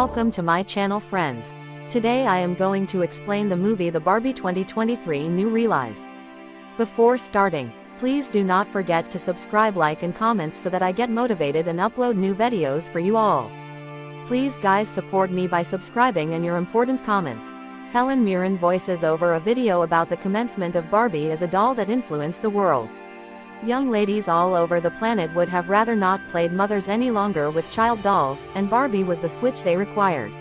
Welcome to my channel, friends. Today I am going to explain the movie The Barbie 2023 New Realized. Before starting, please do not forget to subscribe, like and comment so that I get motivated and upload new videos for you all. Please guys support me by subscribing and your important comments. Helen Mirren voices over a video about the commencement of Barbie as a doll that influenced the world. Young ladies all over the planet would have rather not played mothers any longer with child dolls, and Barbie was the switch they required.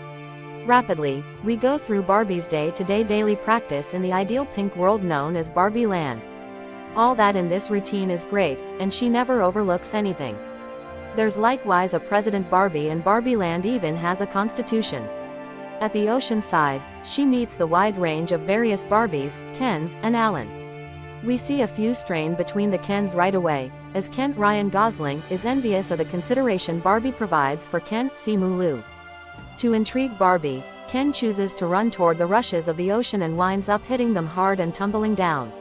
Rapidly, we go through Barbie's day-to-day daily practice in the ideal pink world known as Barbie Land. All that in this routine is great, and she never overlooks anything. There's likewise a President Barbie, and Barbie Land even has a constitution. At the ocean side, she meets the wide range of various Barbies, Kens, and Alan. We see a few strain between the Kens right away, as Ken Ryan Gosling is envious of the consideration Barbie provides for Ken Simu Liu. To intrigue Barbie, Ken chooses to run toward the rushes of the ocean and winds up hitting them hard and tumbling down.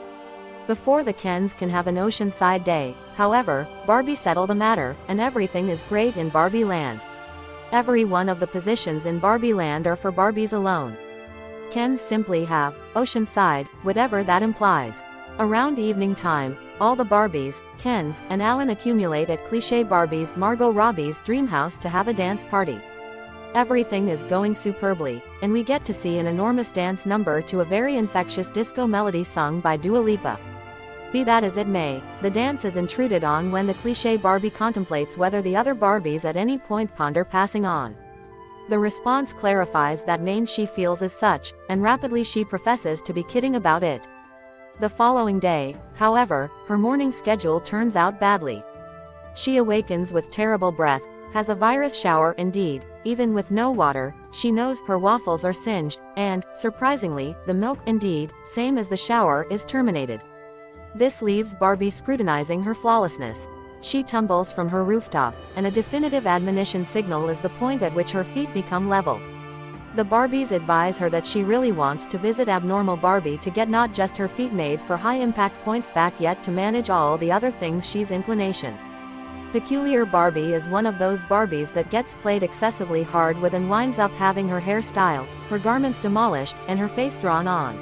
Before the Kens can have an oceanside day, however, Barbie settled the matter, and everything is great in Barbie Land. Every one of the positions in Barbie Land are for Barbies alone. Kens simply have oceanside, whatever that implies. Around evening time, all the Barbies, Kens, and Alan accumulate at Cliché Barbie's Margot Robbie's dream house to have a dance party. Everything is going superbly, and we get to see an enormous dance number to a very infectious disco melody sung by Dua Lipa. Be that as it may, the dance is intruded on when the Cliché Barbie contemplates whether the other Barbies at any point ponder passing on. The response clarifies that main she feels as such, and rapidly she professes to be kidding about it. The following day, however, her morning schedule turns out badly. She awakens with terrible breath, has a virus shower indeed, even with no water, she knows her waffles are singed, and, surprisingly, the milk indeed, same as the shower, is terminated. This leaves Barbie scrutinizing her flawlessness. She tumbles from her rooftop, and a definitive admonition signal is the point at which her feet become level. The Barbies advise her that she really wants to visit Abnormal Barbie to get not just her feet made for high-impact points back yet to manage all the other things she's inclination. Peculiar Barbie is one of those Barbies that gets played excessively hard with and winds up having her hairstyle, her garments demolished, and her face drawn on.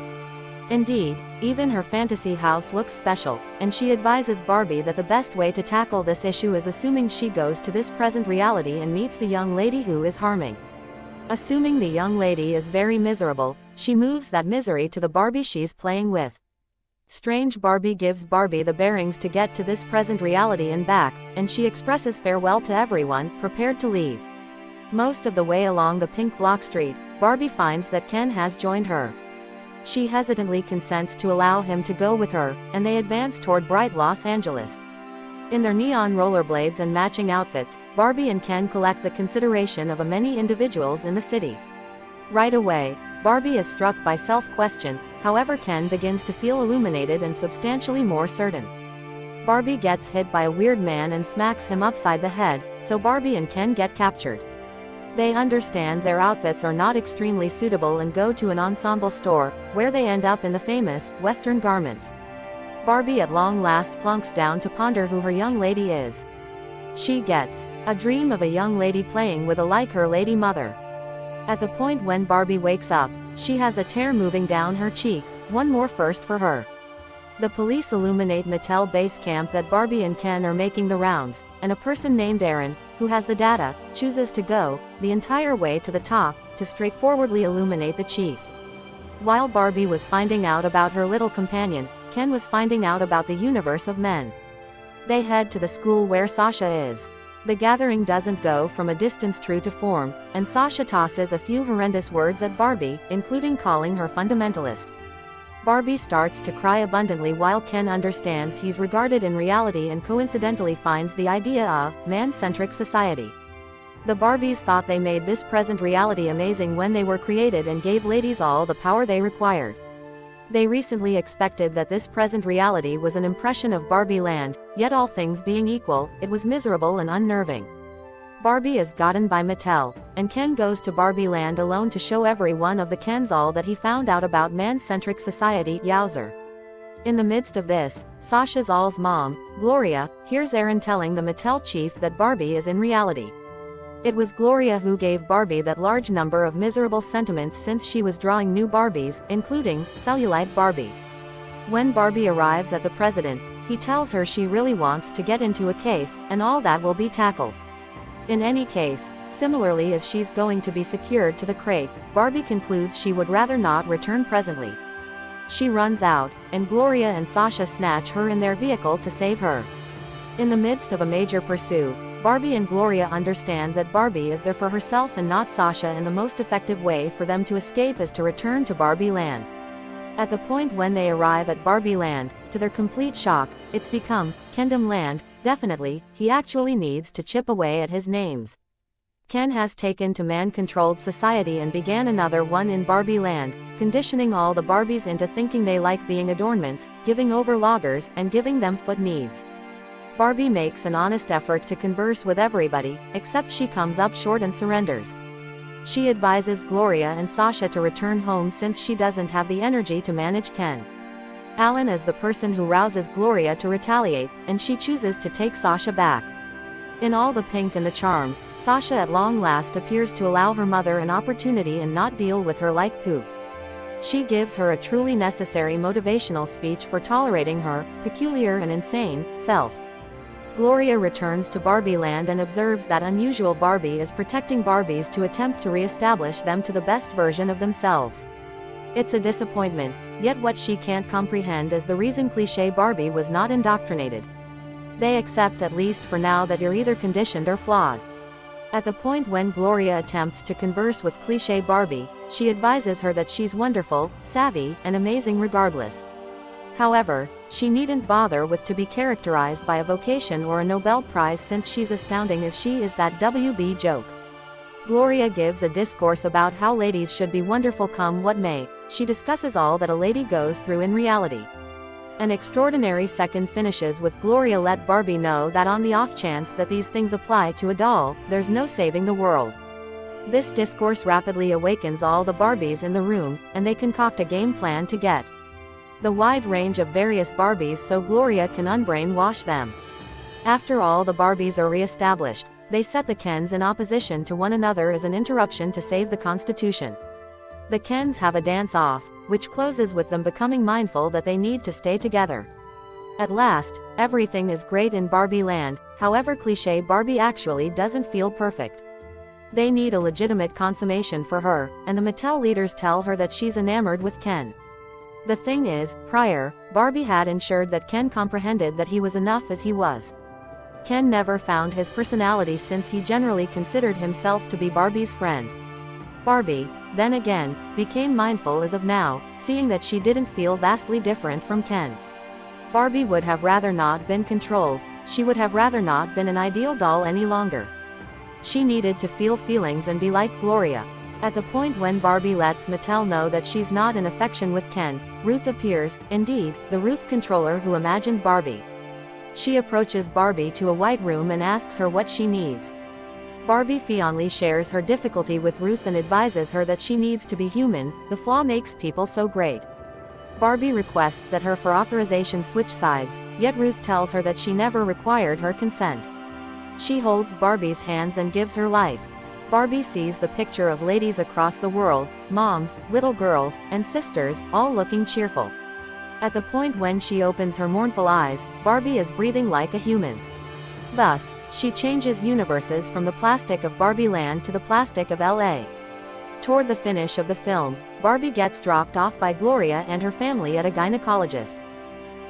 Indeed, even her fantasy house looks special, and she advises Barbie that the best way to tackle this issue is assuming she goes to this present reality and meets the young lady who is harming. Assuming the young lady is very miserable, she moves that misery to the Barbie she's playing with. Strange Barbie gives Barbie the bearings to get to this present reality and back, and she expresses farewell to everyone, prepared to leave. Most of the way along the pink block street, Barbie finds that Ken has joined her. She hesitantly consents to allow him to go with her, and they advance toward bright Los Angeles. In their neon rollerblades and matching outfits, Barbie and Ken collect the consideration of many individuals in the city. Right away, Barbie is struck by self-question, however Ken begins to feel illuminated and substantially more certain. Barbie gets hit by a weird man and smacks him upside the head, so Barbie and Ken get captured. They understand their outfits are not extremely suitable and go to an ensemble store, where they end up in the famous Western garments. Barbie at long last plunks down to ponder who her young lady is. She gets a dream of a young lady playing with a like her lady mother. At the point when Barbie wakes up, she has a tear moving down her cheek, one more first for her. The police illuminate Mattel base camp that Barbie and Ken are making the rounds, and a person named Aaron, who has the data, chooses to go the entire way to the top, to straightforwardly illuminate the chief. While Barbie was finding out about her little companion, Ken was finding out about the universe of men. They head to the school where Sasha is. The gathering doesn't go from a distance true to form, and Sasha tosses a few horrendous words at Barbie, including calling her fundamentalist. Barbie starts to cry abundantly while Ken understands he's regarded in reality and coincidentally finds the idea of man-centric society. The Barbies thought they made this present reality amazing when they were created and gave ladies all the power they required. They recently expected that this present reality was an impression of Barbie Land, yet all things being equal, it was miserable and unnerving. Barbie is gotten by Mattel, and Ken goes to Barbie Land alone to show every one of the Kens all that he found out about man-centric society. Yowzer. In the midst of this, Sasha's all's mom, Gloria, hears Aaron telling the Mattel chief that Barbie is in reality It was Gloria who gave Barbie that large number of miserable sentiments since she was drawing new Barbies, including cellulite Barbie. When Barbie arrives at the president, he tells her she really wants to get into a case, and all that will be tackled. In any case, similarly as she's going to be secured to the crate, Barbie concludes she would rather not return presently. She runs out, and Gloria and Sasha snatch her in their vehicle to save her. In the midst of a major pursuit, Barbie and Gloria understand that Barbie is there for herself and not Sasha, and the most effective way for them to escape is to return to Barbie Land. At the point when they arrive at Barbie Land, to their complete shock, it's become Kendom Land. Definitely, he actually needs to chip away at his names. Ken has taken to man-controlled society and began another one in Barbie Land, conditioning all the Barbies into thinking they like being adornments, giving over loggers, and giving them foot needs. Barbie makes an honest effort to converse with everybody, except she comes up short and surrenders. She advises Gloria and Sasha to return home since she doesn't have the energy to manage Ken. Alan is the person who rouses Gloria to retaliate, and she chooses to take Sasha back. In all the pink and the charm, Sasha at long last appears to allow her mother an opportunity and not deal with her like poop. She gives her a truly necessary motivational speech for tolerating her peculiar and insane self. Gloria returns to Barbie Land and observes that unusual Barbie is protecting Barbies to attempt to re-establish them to the best version of themselves. It's a disappointment, yet what she can't comprehend is the reason cliché Barbie was not indoctrinated. They accept at least for now that you're either conditioned or flawed. At the point when Gloria attempts to converse with cliché Barbie, she advises her that she's wonderful, savvy, and amazing regardless. However, she needn't bother with to be characterized by a vocation or a Nobel Prize since she's astounding as she is that WB joke. Gloria gives a discourse about how ladies should be wonderful come what may. She discusses all that a lady goes through in reality. An extraordinary second finishes with Gloria let Barbie know that on the off chance that these things apply to a doll, there's no saving the world. This discourse rapidly awakens all the Barbies in the room, and they concoct a game plan to get the wide range of various Barbies so Gloria can unbrainwash them. After all the Barbies are re-established, they set the Kens in opposition to one another as an interruption to save the Constitution. The Kens have a dance-off, which closes with them becoming mindful that they need to stay together. At last, everything is great in Barbie Land, however cliché Barbie actually doesn't feel perfect. They need a legitimate consummation for her, and the Mattel leaders tell her that she's enamored with Ken. The thing is, prior, Barbie had ensured that Ken comprehended that he was enough as he was. Ken never found his personality since he generally considered himself to be Barbie's friend. Barbie, then again, became mindful as of now, seeing that she didn't feel vastly different from Ken. Barbie would have rather not been controlled, she would have rather not been an ideal doll any longer. She needed to feel feelings and be like Gloria. At the point when Barbie lets Mattel know that she's not in affection with Ken, Ruth appears, indeed, the Ruth controller who imagined Barbie. She approaches Barbie to a white room and asks her what she needs. Barbie fondly shares her difficulty with Ruth and advises her that she needs to be human, the flaw makes people so great. Barbie requests that her for authorization switch sides, yet Ruth tells her that she never required her consent. She holds Barbie's hands and gives her life. Barbie sees the picture of ladies across the world, moms, little girls, and sisters, all looking cheerful. At the point when she opens her mournful eyes, Barbie is breathing like a human. Thus, she changes universes from the plastic of Barbie Land to the plastic of LA. Toward the finish of the film, Barbie gets dropped off by Gloria and her family at a gynecologist.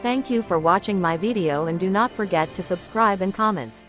Thank you for watching my video and do not forget to subscribe and comments.